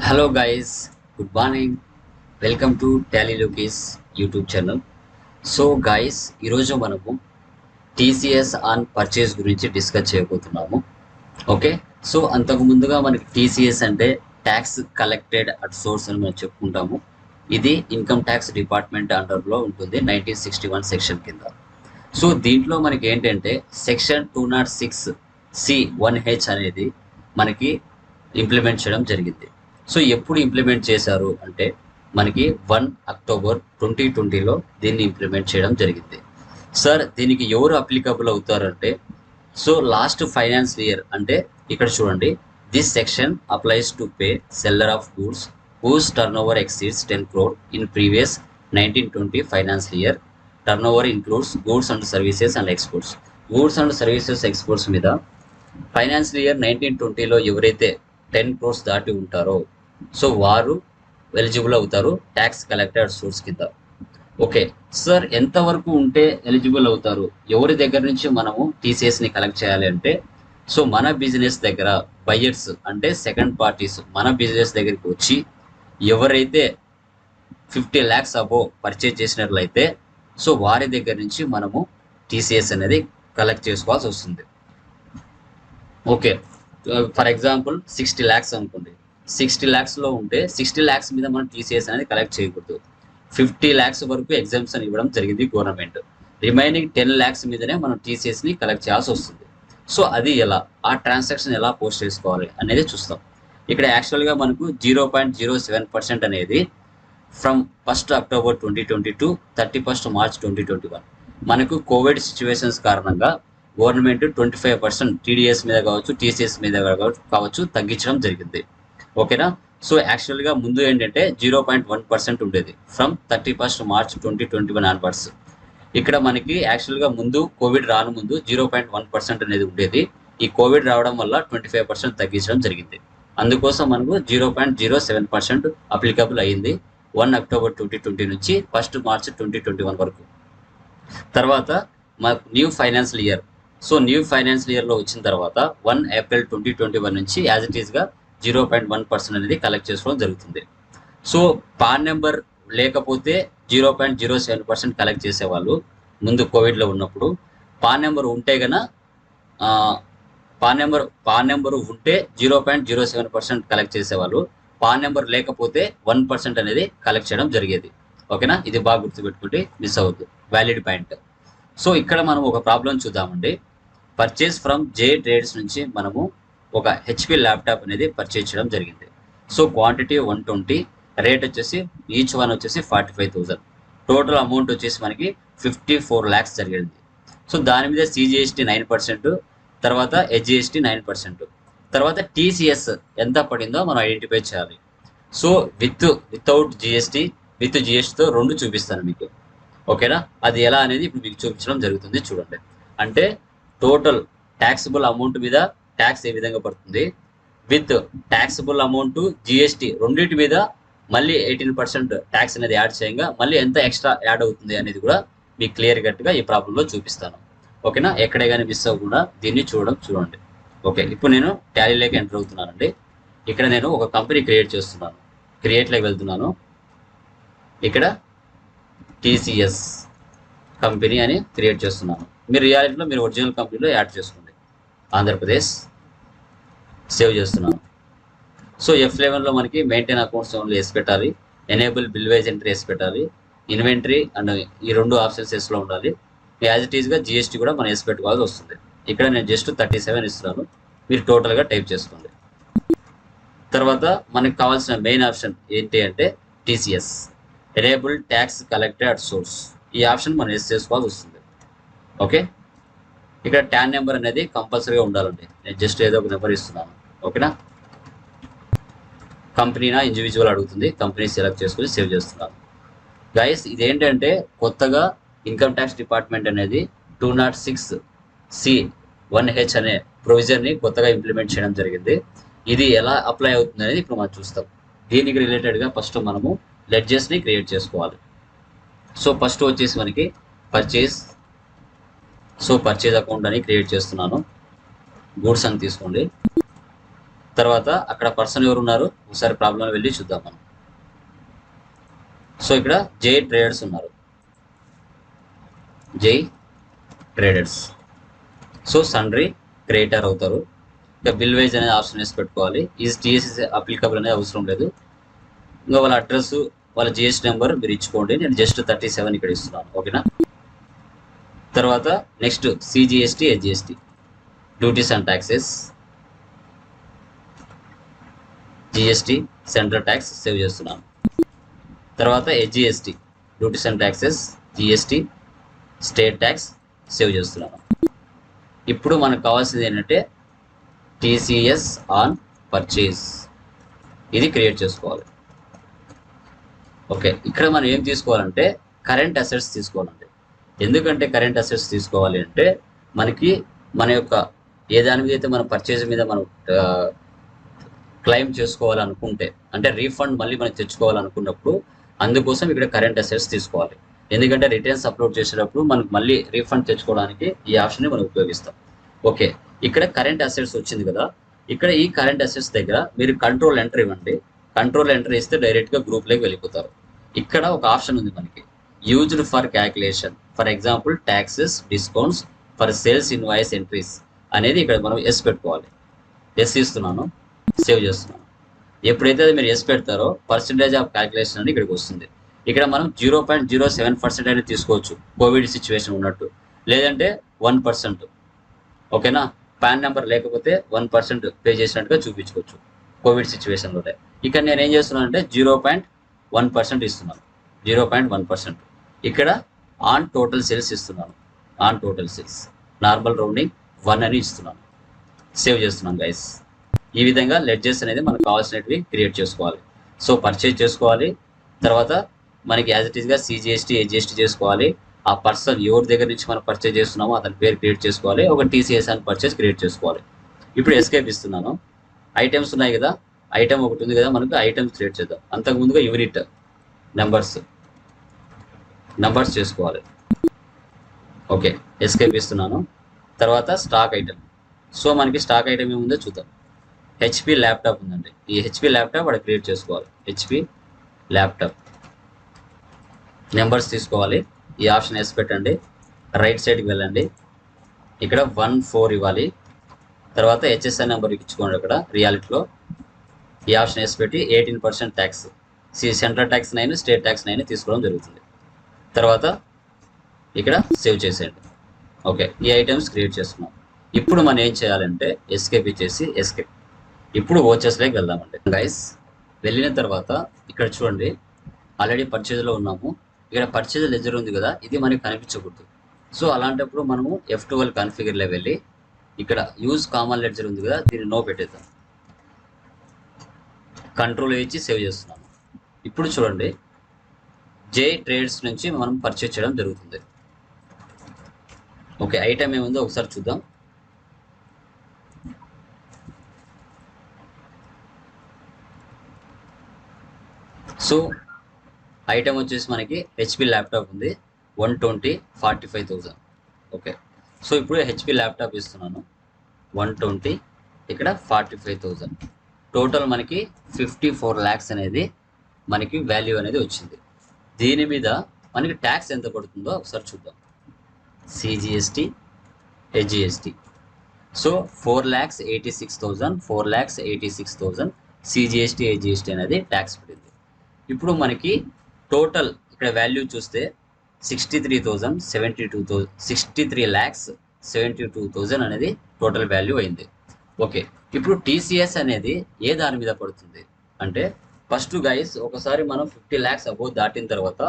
Hello guys, good morning. Welcome to Tally Lucas YouTube channel. So guys ఈరోజు మనము TCS on purchase గురించి discuss చేయబోతున్నాము. Okay, so అంతకు ముందుగా మనకి టీసీఎస్ అంటే ట్యాక్స్ కలెక్టెడ్ అట్ సోర్స్ అని మనం చెప్పుకుంటాము. ఇది ఇన్కమ్ ట్యాక్స్ డిపార్ట్మెంట్ అండర్లో ఉంటుంది 1961 సెక్షన్ కింద. సో దీంట్లో మనకి ఏంటంటే సెక్షన్ 206C1H అనేది మనకి ఇంప్లిమెంట్ చేయడం జరిగింది. సో ఎప్పుడు ఇంప్లిమెంట్ చేశారు అంటే మనకి 1 అక్టోబర్ 2020లో దీన్ని ఇంప్లిమెంట్ చేయడం జరిగింది. సార్ దీనికి ఎవరు అప్లికబుల్ అవుతారంటే సో లాస్ట్ ఫైనాన్స్ ఇయర్ అంటే ఇక్కడ చూడండి, this section applies to pay seller of goods whose turnover exceeds 10 crore in previous 1920 financial year. Turnover includes goods and services and exports. Goods and services exports మీద financial year 1920లో ఎవరైతే 10 crores దాటి ఉంటారో so వారు eligible అవుతారు tax collected source కింద. Okay sir, ఎంతవరకు ఉంటే ఎలిజిబుల్ అవుతారు, ఎవరి దగ్గర నుంచి మనము టీసీఎస్ని కలెక్ట్ చేయాలి అంటే సో మన బిజినెస్ దగ్గర బయర్స్ అంటే సెకండ్ పార్టీస్ మన బిజినెస్ దగ్గరికి వచ్చి ఎవరైతే 50 lakhs అబోవ్ పర్చేజ్ చేసినట్లయితే సో వారి దగ్గర నుంచి మనము టీసీఎస్ అనేది కలెక్ట్ చేసుకోవాల్సి వస్తుంది. ఓకే, ఫర్ ఎగ్జాంపుల్ 60 lakhs అనుకోండి, 60 lakhsలో ఉంటే 60 lakhs మీద మనం టీసీఎస్ అనేది కలెక్ట్ చేయకూడదు. 50 lakhs వరకు ఎగ్జామ్షన్ ఇవ్వడం జరిగింది గవర్నమెంట్. రిమైనింగ్ 10 lakhs మీదనే మనం టీసీఎస్ని కలెక్ట్ చేయాల్సి వస్తుంది. సో అది ఎలా, ఆ ట్రాన్సాక్షన్ ఎలా పోస్ట్ చేసుకోవాలి అనేది చూస్తాం. ఇక్కడ యాక్చువల్గా మనకు 0.07% అనేది from 1st October 2020 to 31st March 2021 మనకు కోవిడ్ సిచ్యువేషన్స్ కారణంగా గవర్నమెంట్ 25% టీడీఎస్ మీద కావచ్చు టీసీఎస్ మీద కావచ్చు తగ్గించడం జరిగింది. ఓకేనా, సో యాక్చువల్గా ముందు ఏంటంటే 0.1% ఉండేది ఫ్రమ్ 31st మార్చ్ 2021 ఆన్వర్డ్స్. ఇక్కడ మనకి యాక్చువల్గా ముందు కోవిడ్ రాను ముందు 0.1% అనేది ఉండేది. ఈ కోవిడ్ రావడం వల్ల 25% తగ్గించడం జరిగింది. అందుకోసం మనకు 0.07% అప్లికబుల్ అయ్యింది 1 అక్టోబర్ 2020 నుంచి 1st మార్చ్ 2021 వరకు. తర్వాత మాకు new financial year, so new financial ఇయర్లో వచ్చిన తర్వాత 1 ఏప్రిల్ 2021 నుంచి యాజ్ ఇట్ ఈస్గా 0.1% అనేది కలెక్ట్ చేసుకోవడం జరుగుతుంది. సో పాన్ నెంబర్ లేకపోతే 0.07% కలెక్ట్ చేసేవాళ్ళు ముందు కోవిడ్లో ఉన్నప్పుడు. పాన్ నెంబర్ ఉంటే గన పాన్ నెంబర్ ఉంటే 0.07% కలెక్ట్ చేసేవాళ్ళు. పాన్ నెంబర్ లేకపోతే 1% అనేది కలెక్ట్ చేయడం జరిగేది. ఓకేనా, ఇది బాగా గుర్తుపెట్టుకుంటే మిస్ అవ్వద్దు, వ్యాలిడ్ పాయింట్. సో ఇక్కడ మనం ఒక ప్రాబ్లం చూద్దామండి. పర్చేస్ ఫ్రమ్ జే ట్రేడ్స్ నుంచి మనము ఒక హెచ్పి ల్యాప్టాప్ అనేది పర్చేజ్ చేయడం జరిగింది. సో క్వాంటిటీ 120, రేట్ వచ్చేసి ఈచ్ వన్ వచ్చేసి 45,000, టోటల్ అమౌంట్ వచ్చేసి మనకి 54 lakhs జరిగింది. సో దాని మీద సిజిఎస్టీ 9%, తర్వాత హెచ్జిఎస్టీ 9%, తర్వాత టీసీఎస్ ఎంత పడిందో మనం ఐడెంటిఫై చేయాలి. సో వితౌట్ జిఎస్టీ, విత్ జిఎస్టీతో రెండు చూపిస్తాను మీకు. ఓకేనా, అది ఎలా అనేది ఇప్పుడు మీకు చూపించడం జరుగుతుంది. చూడండి, అంటే టోటల్ ట్యాక్సిబుల్ అమౌంట్ మీద ట్యాక్స్ ఏ విధంగా పడుతుంది, విత్ ట్యాక్సిబుల్ అమౌంట్ జిఎస్టీ రెండింటి మీద మళ్ళీ 18% ట్యాక్స్ అనేది యాడ్ చేయంగా మళ్ళీ ఎంత ఎక్స్ట్రా యాడ్ అవుతుంది అనేది కూడా మీకు క్లియర్ కట్గా ఈ ప్రాబ్లంలో చూపిస్తాను. ఓకేనా, ఎక్కడే కానీ మిస్ అవ్వకుండా దీన్ని చూడండి. ఓకే, ఇప్పుడు నేను టాలీలోకి ఎంటర్ అవుతున్నానండి. ఇక్కడ నేను ఒక కంపెనీ క్రియేట్ చేస్తున్నాను, క్రియేట్లోకి వెళ్తున్నాను. ఇక్కడ టీసీఎస్ కంపెనీ అని క్రియేట్ చేస్తున్నాను. మీరు రియాలిటీలో మీరు ఒరిజినల్ కంపెనీలో యాడ్ చేసుకోండి. ఆంధ్రప్రదేశ్ సేవ్ చేస్తున్నాను. సో F11లో మనకి మెయింటైన్ అకౌంట్స్ ఓన్లీ వేసి పెట్టాలి, ఎనేబుల్ బిల్ వైజ్ ఎంట్రీ వేసి పెట్టాలి, ఇన్వెంటరీ అండ్ ఈ రెండు ఆప్షన్స్ ఎస్లో ఉండాలి. యాజ్ ఇట్ ఈస్గా జిఎస్టీ కూడా మనం వేసి పెట్టుకోవాల్సి వస్తుంది. ఇక్కడ నేను జస్ట్ 37 ఇస్తున్నాను, మీరు టోటల్గా టైప్ చేసుకోండి. తర్వాత మనకు కావాల్సిన మెయిన్ ఆప్షన్ ఏంటి అంటే TCS, enable tax collected at source. ఈ ఆప్షన్ మనం వేసి చేసుకోవాల్సి వస్తుంది. ఓకే, ఇక్కడ ట్యాన్ నెంబర్ అనేది కంపల్సరీగా ఉండాలండి. నేను జస్ట్ ఏదో ఒక నెంబర్ ఇస్తున్నాను. ఓకేనా, కంపెనీనా ఇండివిజువల్ అడుగుతుంది, కంపెనీ సెలెక్ట్ చేసుకుని సేవ్ చేస్తున్నాను. గైస్ ఇదేంటంటే కొత్తగా ఇన్కమ్ ట్యాక్స్ డిపార్ట్మెంట్ అనేది 206C1H అనే ప్రొవిజన్ని కొత్తగా ఇంప్లిమెంట్ చేయడం జరిగింది. ఇది ఎలా అప్లై అవుతుంది అనేది ఇప్పుడు మనం చూస్తాం. దీనికి రిలేటెడ్గా ఫస్ట్ మనము లెడ్జెస్ని క్రియేట్ చేసుకోవాలి. సో ఫస్ట్ వచ్చేసి మనకి పర్చేస్, సో పర్చేజ్ అకౌంట్ అని క్రియేట్ చేస్తున్నాను. గూడ్స్ అని తీసుకోండి. తర్వాత అక్కడ పర్సన్ ఎవరు ఉన్నారు ఒకసారి ప్రాబ్లం వెళ్ళి చూద్దాం మనం. సో ఇక్కడ జే ట్రేడర్స్ ఉన్నారు, జై ట్రేడర్స్. సో సండ్రీ క్రియేటర్ అవుతారు. ఇక బిల్ వైజ్ అనేది ఆప్షన్ వేసి పెట్టుకోవాలి. ఈజ్ టీఎస్ఎస్ అప్లికబుల్ అనేది అవసరం లేదు. ఇంకా వాళ్ళ అడ్రస్, వాళ్ళ జిఎస్టీ నెంబర్ మీరు ఇచ్చుకోండి. నేను జస్ట్ 37 ఇక్కడ ఇస్తున్నాను, ఓకేనా. తర్వాత next CGST, HGST, duties and taxes, GST central tax save చేస్తున్నాను. తర్వాత HGST, duties and taxes, GST state tax save చేస్తున్నాను. ఇప్పుడు మనకు కావాల్సింది ఏంటంటే టీసీఎస్ ఆన్ పర్చేజ్, ఇది క్రియేట్ చేసుకోవాలి. ఓకే, ఇక్కడ మనం ఏం తీసుకోవాలంటే కరెంట్ అసెట్స్ తీసుకోవాలండి. ఎందుకంటే కరెంట్ అసెట్స్ తీసుకోవాలి అంటే మనకి మన యొక్క ఏ దాని మీద అయితే మన పర్చేజ్ మీద మనం క్లెయిమ్ చేసుకోవాలనుకుంటే, అంటే రీఫండ్ మళ్ళీ మనం తెచ్చుకోవాలనుకున్నప్పుడు అందుకోసం ఇక్కడ కరెంట్ అసెట్స్ తీసుకోవాలి. ఎందుకంటే రిటర్న్స్ అప్లోడ్ చేసేటప్పుడు మనకు మళ్ళీ రీఫండ్ తెచ్చుకోవడానికి ఈ ఆప్షన్ని మనం ఉపయోగిస్తాం. ఓకే, ఇక్కడ కరెంట్ అసెట్స్ వచ్చింది కదా, ఇక్కడ ఈ కరెంట్ అసెట్స్ దగ్గర మీరు కంట్రోల్ ఎంటర్ ఇవ్వండి. కంట్రోల్ ఎంటర్ ఇస్తే డైరెక్ట్గా గ్రూప్లోకి వెళ్ళిపోతారు. ఇక్కడ ఒక ఆప్షన్ ఉంది మనకి, used for calculation, for example taxes, discounts, for sales invoice entries అనేది ఇక్కడ మనం ఎస్ పెట్టుకోవాలి. ఎస్ ఇస్తున్నాను, సేవ్ చేస్తున్నాను. ఎప్పుడైతే మీరు ఎస్ పెడతారో పర్సంటేజ్ ఆఫ్ క్యాల్కులేషన్ అని ఇక్కడికి వస్తుంది. ఇక్కడ మనం 0.07% అనేది తీసుకోవచ్చు కోవిడ్ సిచ్యువేషన్ ఉన్నట్టు, లేదంటే 1%. ఓకేనా, పాన్ నెంబర్ లేకపోతే 1% పే చేసినట్టుగా చూపించుకోవచ్చు కోవిడ్ సిచ్యువేషన్లోనే. ఇక్కడ నేను ఏం చేస్తున్నాను అంటే 0.1% ఇస్తున్నాను, 0.1%. ఇక్కడ ఆన్ టోటల్ సేల్స్ ఇస్తున్నాను, on total sales normal rounding 1 అని ఇస్తున్నాను. సేవ్ చేస్తున్నాను గైస్. ఈ విధంగా లెడ్జెస్ అనేది మనకు కావాల్సినవి క్రియేట్ చేసుకోవాలి. సో పర్చేజ్ చేసుకోవాలి, తర్వాత మనకి యాజ్ ఇట్ ఈస్గా సిజిఎస్టీ, హెచ్జిఎస్టీ చేసుకోవాలి. ఆ పర్సన్ ఎవరి దగ్గర నుంచి మనం పర్చేజ్ చేస్తున్నామో అతని పేరు క్రియేట్ చేసుకోవాలి. ఒక టీసీఎస్ అని పర్చేజ్ క్రియేట్ చేసుకోవాలి. ఇప్పుడు ఎస్కేప్ ఇస్తున్నాను. ఐటమ్స్ ఉన్నాయి కదా, ఐటమ్ ఒకటి ఉంది కదా, మనకు ఐటమ్స్ క్రియేట్ చేద్దాం. అంతకుముందుగా యూనిట్ నంబర్స్ చేసుకోవాలి. ఓకే, ఎస్కేప్ ఇస్తున్నాను. తర్వాత స్టాక్ ఐటమ్. సో మనకి స్టాక్ ఐటమ్ ఏముందో చూద్దాం. హెచ్పి ల్యాప్టాప్ ఉందండి, ఈ హెచ్పి ల్యాప్టాప్ అక్కడ క్రియేట్ చేసుకోవాలి. హెచ్పి ల్యాప్టాప్ నెంబర్స్ తీసుకోవాలి. ఈ ఆప్షన్ వేసి పెట్టండి. రైట్ సైడ్కి వెళ్ళండి, ఇక్కడ 14 ఇవ్వాలి. తర్వాత హెచ్ఎస్ఐ నెంబర్ ఇచ్చుకోండి. అక్కడ రియాలిటీలో ఈ ఆప్షన్ వేసి పెట్టి 18% tax, central tax 9, state tax 9 తీసుకోవడం జరుగుతుంది. తర్వాత ఇక్కడ సేవ్ చేసేయండి. ఓకే, ఈ ఐటమ్స్ క్రియేట్ చేస్తున్నాం. ఇప్పుడు మనం ఏం చేయాలంటే ఎస్కేప్ ఇచ్చేసి ఎస్కేప్. ఇప్పుడు ఓచెస్లోకి వెళ్దామండి గైస్. వెళ్ళిన తర్వాత ఇక్కడ చూడండి, ఆల్రెడీ పర్చేజ్లో ఉన్నాము. ఇక్కడ పర్చేజ్ లెజర్ ఉంది కదా, ఇది మనకి కనిపించకూడదు. సో అలాంటప్పుడు మనము F12 కాన్ఫిగర్లో వెళ్ళి ఇక్కడ యూజ్ కామన్ లెడ్జర్ ఉంది కదా, దీన్ని నో పెట్టేద్దాం. కంట్రోల్ ఇచ్చి సేవ్ చేస్తున్నాము. ఇప్పుడు చూడండి, జే ట్రేడ్స్ నుంచి మనం పర్చేజ్ చేయడం జరుగుతుంది. ఓకే, ఐటమ్ ఏముందో ఒకసారి చూద్దాం. సో ఐటమ్ వచ్చేసి మనకి హెచ్పి ల్యాప్టాప్ ఉంది, 120,45,000. ఓకే, సో ఇప్పుడు హెచ్పి ల్యాప్టాప్ ఇస్తున్నాను, 120, ఇక్కడ 45,000. టోటల్ మనకి 54 lakhs అనేది మనకి వాల్యూ అనేది వచ్చింది. దీని మీద మనకి ట్యాక్స్ ఎంత పడుతుందో ఒకసారి చూద్దాం. CGST, HGST. So 4,86,000, 4,86,000 CGST, HGST అనేది ట్యాక్స్ పడింది. ఇప్పుడు మనకి టోటల్ ఇక్కడ వాల్యూ చూస్తే 63,72,000 అనేది టోటల్ వాల్యూ అయింది. ఓకే, ఇప్పుడు టీసీఎస్ అనేది ఏ దాని మీద పడుతుంది అంటే, ఫస్ట్ గైస్ ఒకసారి మనం 50 lakhs అబోవ్ దాటిన తర్వాత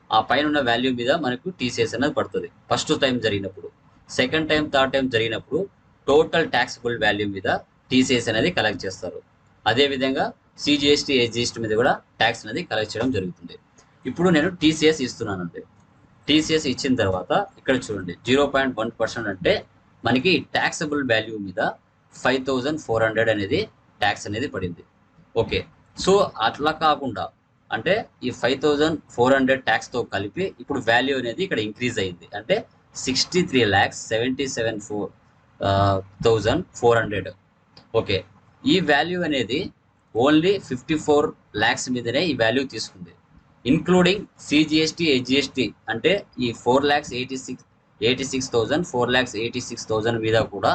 ఆ పైన ఉన్న వాల్యూ మీద మనకు టీసీఎస్ అనేది పడుతుంది. ఫస్ట్ టైం జరిగినప్పుడు, సెకండ్ టైం, థర్డ్ టైం జరిగినప్పుడు టోటల్ ట్యాక్సిబుల్ వాల్యూ మీద టీసీఎస్ అనేది కలెక్ట్ చేస్తారు. అదేవిధంగా సిజిఎస్టీ, హెచ్జిఎస్టీ మీద కూడా ట్యాక్స్ అనేది కలెక్ట్ చేయడం జరుగుతుంది. ఇప్పుడు నేను టీసీఎస్ ఇస్తున్నానండి. టీసీఎస్ ఇచ్చిన తర్వాత ఇక్కడ చూడండి 0.1% అంటే మనకి ట్యాక్సబుల్ వాల్యూ మీద 5,400 అనేది ట్యాక్స్ అనేది పడింది. ఓకే, సో అట్లా కాకుండా అంటే ఈ 5,400 ట్యాక్స్తో కలిపి ఇప్పుడు వాల్యూ అనేది ఇక్కడ ఇంక్రీజ్ అయింది. అంటే 63,77,400. ఓకే, ఈ వాల్యూ అనేది ఓన్లీ 54 lakhs మీదనే ఈ వాల్యూ తీసుకుంది, ఇన్క్లూడింగ్ సిజిఎస్టీ హెచ్జిఎస్టీ అంటే ఈ 4,86,000 4,86,000 మీద కూడా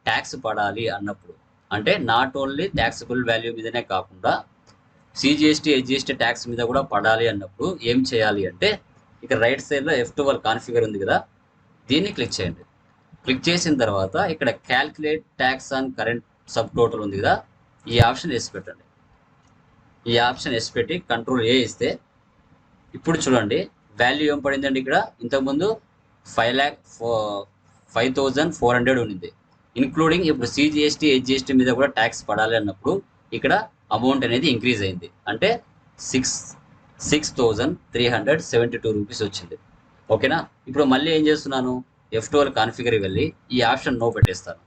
ట్యాక్స్ పడాలి అన్నప్పుడు, అంటే నాట్ ఓన్లీ ట్యాక్సిబుల్ వాల్యూ మీదనే కాకుండా సిజిఎస్టీ హెచ్జిఎస్టీ ట్యాక్స్ మీద కూడా పడాలి అన్నప్పుడు ఏం చేయాలి అంటే, ఇక్కడ రైట్ సైడ్లో F12 కాన్ఫిగర్ ఉంది కదా, దీన్ని క్లిక్ చేయండి. క్లిక్ చేసిన తర్వాత ఇక్కడ calculate tax on current sub total ఉంది కదా, ఈ ఆప్షన్ వేసి పెట్టండి. ఈ ఆప్షన్ వేసి పెట్టి కంట్రోల్ ఏ ఇస్తే ఇప్పుడు చూడండి వాల్యూ ఏం పడిందండి. ఇక్కడ ఇంతకుముందు 5,400 ఉండింది, ఇంక్లూడింగ్ ఇప్పుడు సిజిఎస్టీ హెచ్జిఎస్టీ మీద కూడా ట్యాక్స్ పడాలి అన్నప్పుడు ఇక్కడ అమౌంట్ అనేది ఇంక్రీజ్ అయింది, అంటే 6,372 రూపీస్ వచ్చింది. ఓకేనా. ఇప్పుడు మళ్ళీ ఏం చేస్తున్నాను, F12 కాన్ఫిగర్ వెళ్ళి ఈ ఆప్షన్ నో పెట్టేస్తాను.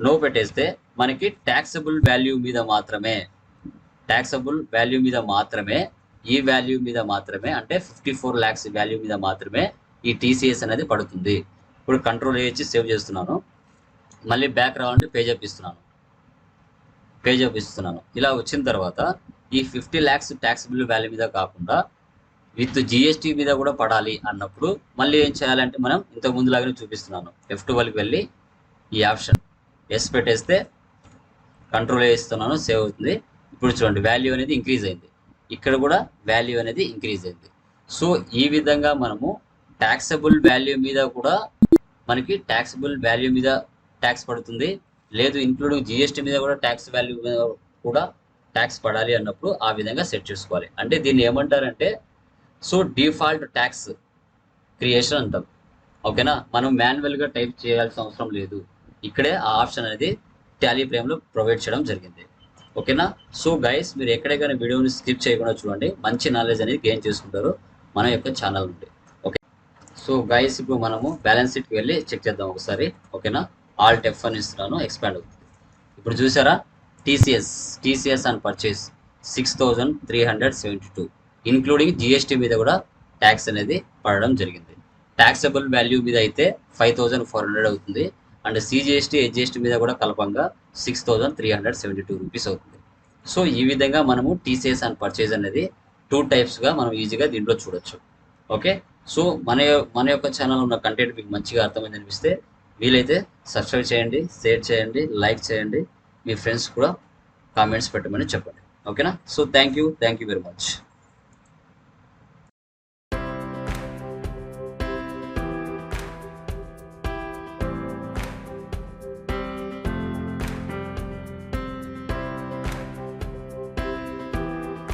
నో పెట్టేస్తే మనకి ట్యాక్సబుల్ వాల్యూ మీద మాత్రమే ఈ వాల్యూ మీద మాత్రమే అంటే 54 lakhs వాల్యూ మీద మాత్రమే ఈ టీసీఎస్ అనేది పడుతుంది. ఇప్పుడు కంట్రోల్ ఏ ఇచ్చి సేవ్ చేస్తున్నాను. మళ్ళీ బ్యాక్ రావాలంటే పేజ్ అప్ ఇస్తున్నాను. ఇలా వచ్చిన తర్వాత ఈ 50 lakhs ట్యాక్సబుల్ వాల్యూ మీద కాకుండా విత్ జిఎస్టీ మీద కూడా పడాలి అన్నప్పుడు మళ్ళీ ఏం చేయాలంటే, మనం ఇంతకు ముందులాగానే చూపిస్తున్నాను. F12కి వెళ్ళి ఈ ఆప్షన్ ఎస్ పెట్టేస్తే కంట్రోల్ ఇస్తున్నాను, సేవ్ అవుతుంది. ఇప్పుడు చూడండి వాల్యూ అనేది ఇంక్రీజ్ అయింది, ఇక్కడ కూడా వాల్యూ అనేది ఇంక్రీజ్ అయింది. సో ఈ విధంగా మనము ట్యాక్సబుల్ వాల్యూ మీద కూడా మనకి ట్యాక్సబుల్ వాల్యూ మీద ట్యాక్స్ పడుతుంది, లేదు ఇంక్లూడింగ్ జిఎస్టీ మీద కూడా ట్యాక్స్ వాల్యూ మీద కూడా ట్యాక్స్ పడాలి అన్నప్పుడు ఆ విధంగా సెట్ చేసుకోవాలి. అంటే దీన్ని ఏమంటారంటే, సో డిఫాల్ట్ ట్యాక్స్ క్రియేషన్ అంటాం. ఓకేనా. మనం మాన్యువల్గా టైప్ చేయాల్సిన అవసరం లేదు, ఇక్కడే ఆ ఆప్షన్ అనేది టాలీ ప్రైమ్లో ప్రొవైడ్ చేయడం జరిగింది. ఓకేనా. సో గైస్, మీరు ఎక్కడైనా వీడియోని స్కిప్ చేయకుండా చూడండి, మంచి నాలెడ్జ్ అనేది గెయిన్ చేసుకుంటారు మన యొక్క ఛానల్ నుండి. ఓకే. సో గైస్, ఇప్పుడు మనము బ్యాలెన్స్ షీట్కి వెళ్ళి చెక్ చేద్దాం ఒకసారి. ఓకేనా. ఆల్ట్ F1 ఇస్తున్నాను, ఎక్స్పాండ్ అవుతుంది. ఇప్పుడు చూసారా, TCS on purchase 6,372 including GST మీద కూడా ట్యాక్స్ అనేది పడడం జరిగింది. ట్యాక్సబుల్ వాల్యూ మీద అయితే 5,400 అవుతుంది, అండ్ సిజిఎస్టీ హెచ్జిఎస్టీ మీద కూడా కలపంగా 6,372 రూపీస్ అవుతుంది. సో ఈ విధంగా మనము టీసీఎస్ ఆన్ పర్చేజ్ అనేది 2 typesగా మనం ఈజీగా దీంట్లో చూడొచ్చు. ఓకే. సో మన యొక్క ఛానల్ ఉన్న కంటెంట్ మీకు మంచిగా అర్థమైంది అనిపిస్తే వీలైతే సబ్స్క్రైబ్ చేయండి, షేర్ చేయండి, లైక్ చేయండి, మీ ఫ్రెండ్స్ కూడా కామెంట్స్ పెట్టమని చెప్పండి. ఓకేనా. So thank you very much.